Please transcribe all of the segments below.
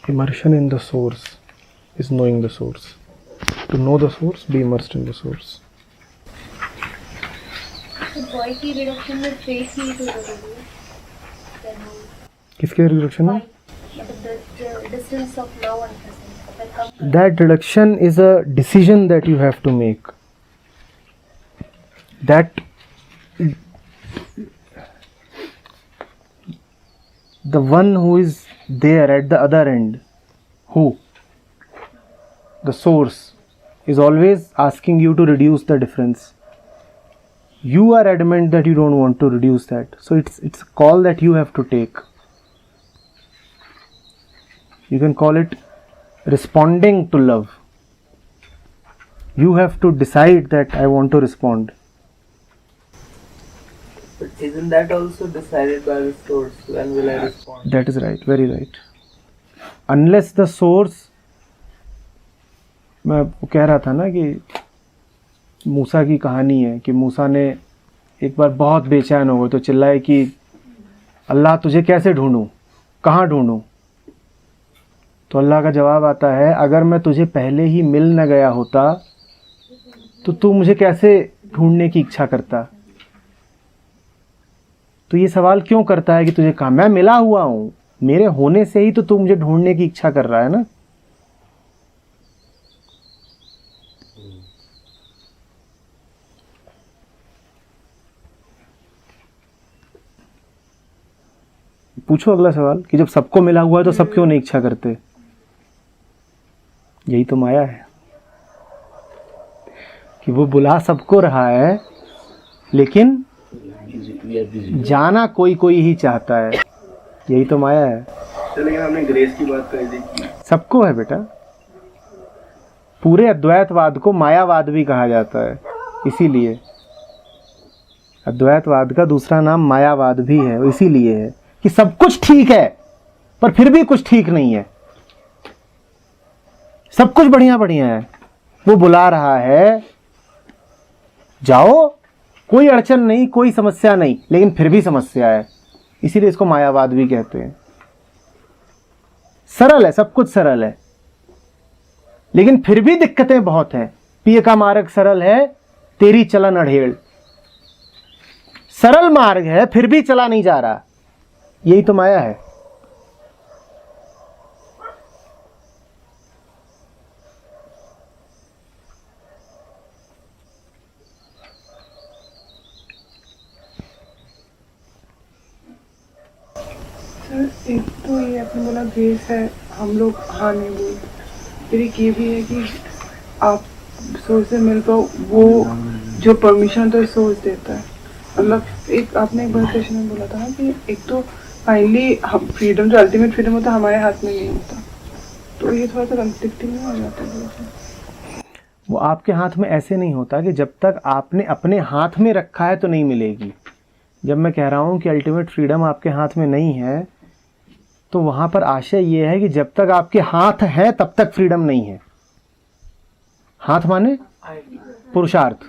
Immersion in the source is knowing the source. To know the source, be immersed in the source. Boy की reduction में face ही तो जरूरी है। किसके reduction में? मतलब the distance of now and present. That reduction is a decision that you have to make. That the one who is there at the other end, who? The source is always asking you to reduce the difference. You are adamant that you don't want to reduce that. So it's a call that you have to take. You can call it responding to love. You have to decide that I want to respond. But isn't that also decided by the source? When will I respond? That is right, very right. Unless the source, मैं वो कह रहा था ना कि मूसा की कहानी है कि मूसा ने एक बार बहुत बेचैन हो गए तो चिल्लाए कि अल्लाह तुझे कैसे ढूंढूं, कहाँ ढूंढूं? तो अल्लाह का जवाब आता है, अगर मैं तुझे पहले ही मिल न गया होता तो तू मुझे कैसे ढूंढने की इच्छा करता? तो ये सवाल क्यों करता है कि तुझे कहा? मैं मिला हुआ हूं, मेरे होने से ही तो तू मुझे ढूंढने की इच्छा कर रहा है ना। पूछो अगला सवाल कि जब सबको मिला हुआ है तो सब क्यों नहीं इच्छा करते? यही तो माया है कि वो बुला सबको रहा है लेकिन जाना कोई कोई ही चाहता है। यही तो माया है। लेकिन हमने ग्रेस की बात कर दी कि सबको है बेटा। पूरे अद्वैतवाद को मायावाद भी कहा जाता है, इसीलिए अद्वैतवाद का दूसरा नाम मायावाद भी है। इसीलिए है कि सब कुछ ठीक है पर फिर भी कुछ ठीक नहीं है। सब कुछ बढ़िया बढ़िया है, वो बुला रहा है जाओ, कोई अड़चन नहीं, कोई समस्या नहीं, लेकिन फिर भी समस्या है। इसीलिए इसको मायावाद भी कहते हैं। सरल है, सब कुछ सरल है, लेकिन फिर भी दिक्कतें बहुत हैं। पिय का मार्ग सरल है, तेरी चलन अढ़ेड़। सरल मार्ग है फिर भी चला नहीं जा रहा। यही तो माया है। सर एक तो ये आपने बोला ग्रेस है, हम लोग हाँ नहीं बोलते। फिर एक ये भी है कि आप सोर्स से मिल पाओ, वो जो परमिशन तो सोर्स देता है। मतलब एक आपने एक बार सेशन में बोला था ना कि एक तो फाइनली हम फ्रीडम, जो अल्टीमेट फ्रीडम होता है हमारे हाथ में नहीं होता। तो ये थोड़ा सा कॉन्फ्लिक्टिंग नहीं हो जाता है? वो आपके हाथ में ऐसे नहीं होता कि जब तक आपने अपने हाथ में रखा है तो नहीं मिलेगी। जब मैं कह रहा हूँ कि अल्टीमेट फ्रीडम आपके हाथ में नहीं है, तो वहाँ पर आशय ये है कि जब तक आपके हाथ है तब तक फ्रीडम नहीं है। हाथ माने पुरुषार्थ।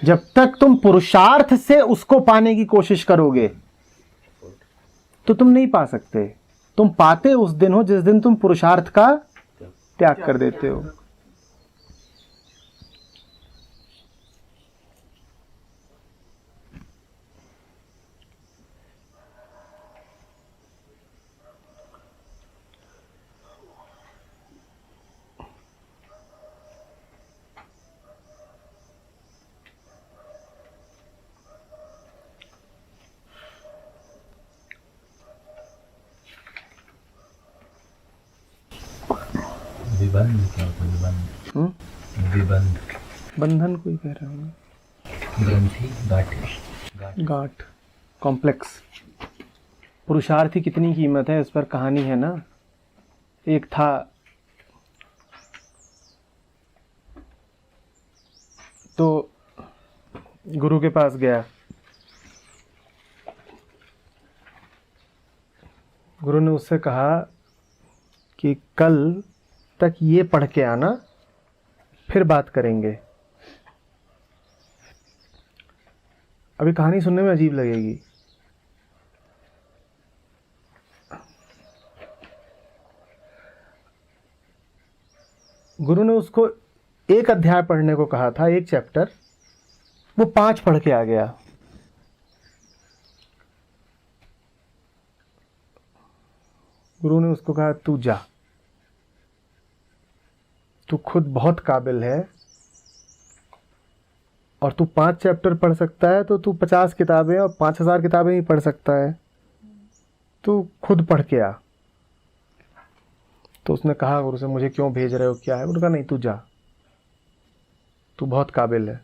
जब तक तुम पुरुषार्थ से उसको पाने की कोशिश करोगे तो तुम नहीं पा सकते। तुम पाते उस दिन हो जिस दिन तुम पुरुषार्थ का त्याग कर देते हो। विबंध क्या होता है? विबंध विबंध बंधन कोई कह रहा हूँ। ग्रंथि गाठ गाठ कॉम्प्लेक्स। पुरुषार्थ की कितनी कीमत है इस पर कहानी है ना। एक था तो गुरु के पास गया। गुरु ने उससे कहा कि कल तक ये पढ़ के आना, फिर बात करेंगे। अभी कहानी सुनने में अजीब लगेगी। गुरु ने उसको एक अध्याय पढ़ने को कहा था, एक चैप्टर, वो 5 पढ़ के आ गया। गुरु ने उसको कहा तू जा, तू खुद बहुत काबिल है और तू 5 चैप्टर पढ़ सकता है तो तू 50 किताबें और 5000 किताबें ही पढ़ सकता है, तू खुद पढ़ के आ। तो उसने कहा गुरु से मुझे क्यों भेज रहे हो, क्या है? उन्होंने कहा नहीं तू जा, तू बहुत काबिल है।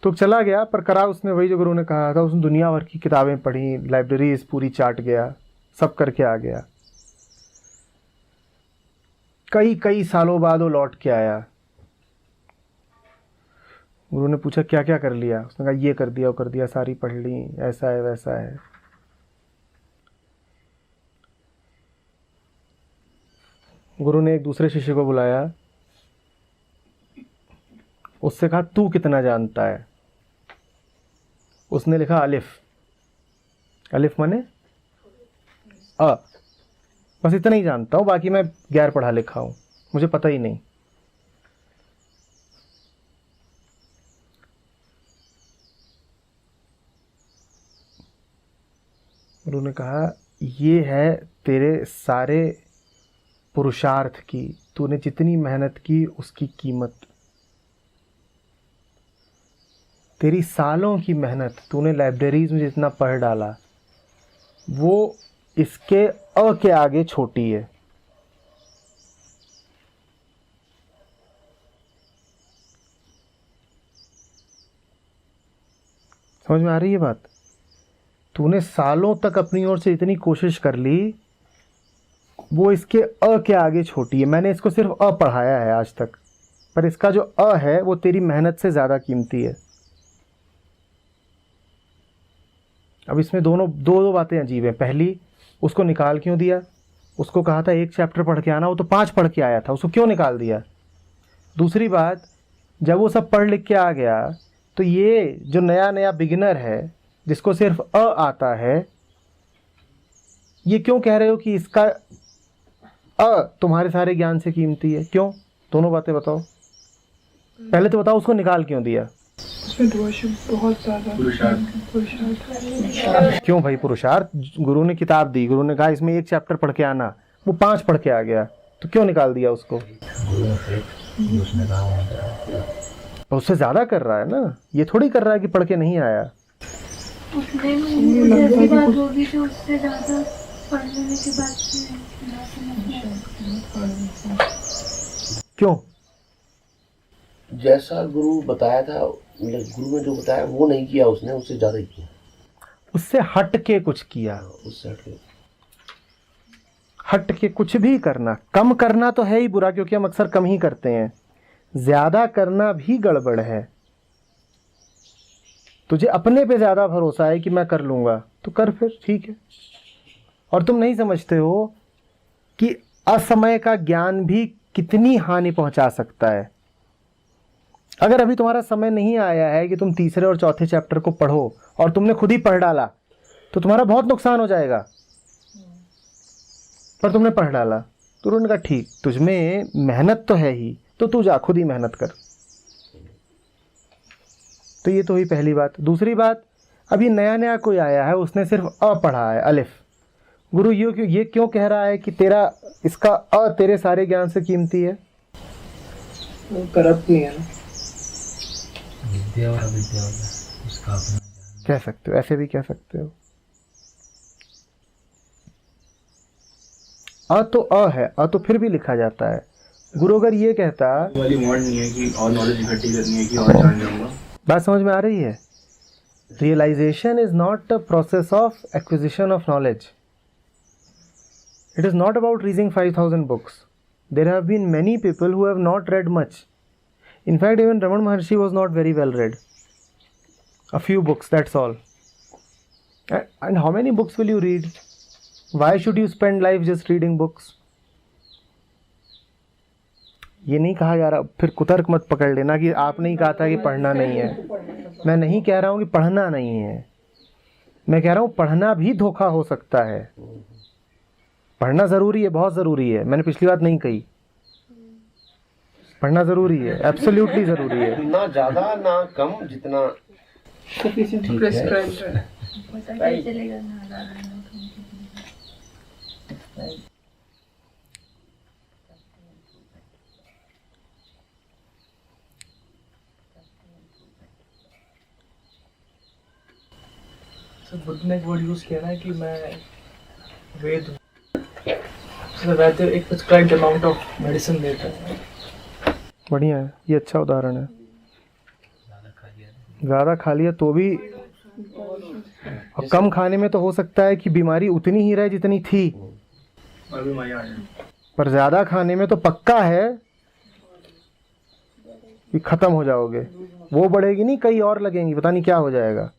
तो चला गया, पर करा उसने वही जो गुरु ने कहा था। उसने दुनिया भर की किताबें पढ़ी, लाइब्रेरीज पूरी चाट गया, सब करके आ गया। कई सालों बाद वो लौट के आया। गुरु ने पूछा क्या क्या कर लिया? उसने कहा ये कर दिया, वो कर दिया, सारी पढ़ ली, ऐसा है वैसा है। गुरु ने एक दूसरे शिष्य को बुलाया, उससे कहा तू कितना जानता है? उसने लिखा अलिफ। अलिफ माने अ, बस इतना ही जानता हूँ, बाकी मैं गैर पढ़ा लिखा हूँ, मुझे पता ही नहीं। गुरु ने कहा ये है तेरे सारे पुरुषार्थ की, तूने जितनी मेहनत की उसकी कीमत, तेरी सालों की मेहनत, तूने लाइब्रेरीज में जितना पढ़ डाला वो इसके अ के आगे छोटी है। समझ में आ रही है बात? तूने सालों तक अपनी ओर से इतनी कोशिश कर ली, वो इसके अ के आगे छोटी है। मैंने इसको सिर्फ अ पढ़ाया है आज तक, पर इसका जो अ है वो तेरी मेहनत से ज़्यादा कीमती है। अब इसमें दो बातें अजीब हैं। पहली, उसको निकाल क्यों दिया? उसको कहा था एक चैप्टर पढ़ के आना, वो तो 5 पढ़ के आया था, उसको क्यों निकाल दिया? दूसरी बात, जब वो सब पढ़ लिख के आ गया तो ये जो नया बिगिनर है जिसको सिर्फ अ आता है, ये क्यों कह रहे हो कि इसका अ तुम्हारे सारे ज्ञान से कीमती है? क्यों? दोनों बातें बताओ। पहले तो बताओ उसको निकाल क्यों दिया? उसमें दोष बहुत ज़्यादा पुरुषार्थ। क्यों भाई पुरुषार्थ? गुरु ने किताब दी, गुरु ने कहा इसमें एक चैप्टर पढ़ के आना, वो 5 पढ़ के आ गया, तो क्यों निकाल दिया उसको? उसने कहा उससे ज़्यादा कर रहा है ना, ये थोड़ी कर रहा है कि पढ़ के नहीं आया। उसने मुझे ऐसी बात होगी जो उससे ज़्यादा पढ़ लेने के बाद से ना समझ में। क्यों? जैसा गुरु बताया था, गुरु ने जो बताया वो नहीं किया, उसने उससे ज्यादा ही किया, उससे हट के कुछ किया। उससे हट के कुछ भी करना, कम करना तो है ही बुरा, क्योंकि हम अक्सर कम ही करते हैं। ज्यादा करना भी गड़बड़ है। तुझे अपने पे ज्यादा भरोसा है कि मैं कर लूंगा, तो कर फिर, ठीक है। और तुम नहीं समझते हो कि असमय का ज्ञान भी कितनी हानि पहुंचा सकता है। अगर अभी तुम्हारा समय नहीं आया है कि तुम तीसरे और चौथे चैप्टर को पढ़ो और तुमने खुद ही पढ़ डाला, तो तुम्हारा बहुत नुकसान हो जाएगा। पर तुमने पढ़ डाला तो उन्होंने कहा ठीक, तुझमें मेहनत तो है ही, तो तू जा खुद ही मेहनत कर। तो ये तो हुई पहली बात। दूसरी बात, अभी नया कोई आया है, उसने सिर्फ अ पढ़ा है, अलिफ। गुरु ये क्यों कह रहा है कि तेरा इसका अ तेरे सारे ज्ञान से कीमती है? वो करप्ट नहीं है ना। विद्या और अविद्या होता है, उसका अपना ज्ञान। कह सकते हो, ऐसे भी कह सकते हो। अ तो अ है, अ तो फिर भी लिखा जाता है। गुरु अगर ये कहता, वाली वांट नहीं है कि और नॉलेज इकट्ठी करनी है कि और जान जाऊंगा। बात समझ में आ रही है? Realisation is not a process of acquisition of knowledge. It is not about reading 5,000 books. There have been many people who have not read much. In fact, even Ramana Maharshi was not very well read. A few books, that's all. And how many books will you read? Why should you spend life just reading books? ये नहीं कहा जा रहा, फिर कुतर्क मत पकड़ लेना कि आपने ही कहा था कि पढ़ना नहीं है। मैं नहीं कह रहा हूँ कि पढ़ना नहीं है, मैं कह रहा हूँ पढ़ना भी धोखा हो सकता है। पढ़ना ज़रूरी है, बहुत ज़रूरी है, मैंने पिछली बात नहीं कही, पढ़ना ज़रूरी है, एब्सोल्युटली ज़रूरी है। ना ज़्यादा ना कम, जितना सफिशिएंट प्रेस्क्राइब्ड है। पता ही चलेगा ना ज़्यादा ना कम। तो बुद्ध ने एक वर्ड यूज़ किया ना कि मैं वेद वैद्य एक प्रिस्क्राइब्ड अमाउंट ऑफ मेडिसिन देता है। बढ़िया है, ये अच्छा उदाहरण है। ज़्यादा खा लिया तो भी, और कम खाने में तो हो सकता है कि बीमारी उतनी ही रहे जितनी थी, और भी मजा आ जाए। पर ज़्यादा खाने में तो पक्का है कि ख़त्म हो जाओगे। वो बढ़ेगी नहीं, कई और लगेंगी, पता नहीं क्या हो जाएगा।